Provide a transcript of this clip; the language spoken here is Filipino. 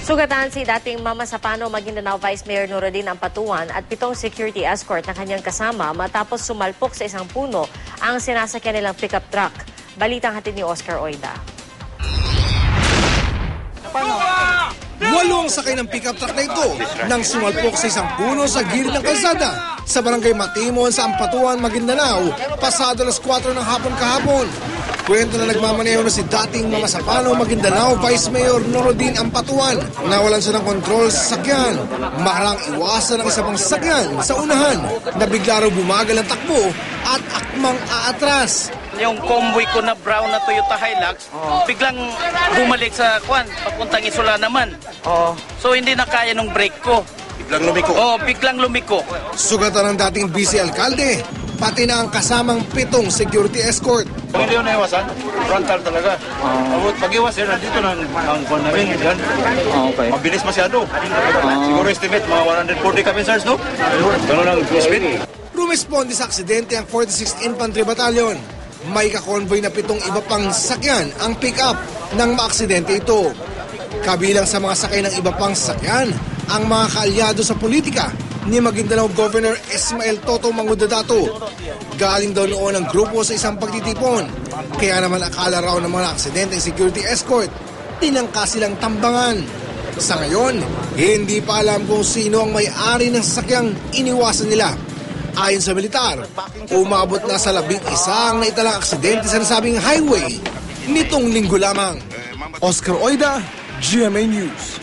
Sugatan si dating Mama Sapano Maguindanao Vice Mayor Nuruddin Ampatuan at 7 security escort na kanyang kasama matapos sumalpok sa isang puno ang sinasakyan nilang pickup truck. Balitang hatid ni Oscar Oida. 8 ang sakay ng pickup truck na ito nang sumalpok sa isang puno sa gilid ng kalsada sa barangay Matimon sa Ampatuan, Maguindanao, pasado alas 4 ng hapon kahapon. Kwento na nagmamaneho na si dating Mama Sapano Maguindanao Vice Mayor Nuruddin Ampatuan. Nawalan siya ng kontrol sa sakyan. Makarang iwasan ang isa pang sakyan sa unahan na bigla raw bumagal ang takbo at akmang aatras. Yung convoy ko na brown na Toyota Hilux, biglang bumalik sa papuntang Isola naman. So hindi na kaya nung brake ko. Biglang lumiko? Biglang lumiko. Sugatan ng dating vice alkalde, pati na ang kasamang 7 security escort. Kung hindi yun naiwasan, frontal talaga. Pag-iwas yun, nandito na ang kwan namin. Yan. Okay. Mabilis masyado. Siguro estimate mga 140 km/h, no? Ganun ang speed. Rumesponde sa aksidente ang 46th Infantry Battalion. May kakonvoy na 7 iba pang sasakyan ang pick-up nang maaksidente ito. Kabilang sa mga sakay ng iba pang sasakyan, ang mga kaalyado sa politika ni Maguindanao Governor Ismael Toto Mangudadato. Galing daw noon ang grupo sa isang pagtitipon. Kaya naman akala raw ng mga aksidente security escort, tinangka silang tambangan. Sa ngayon, hindi pa alam kung sino ang may-ari ng sasakyang iniwasan nila. Ayon sa militar, umabot na sa 11 ang naitalang aksidente sa nasabing highway nitong linggo lamang. Oscar Oida, GMA News.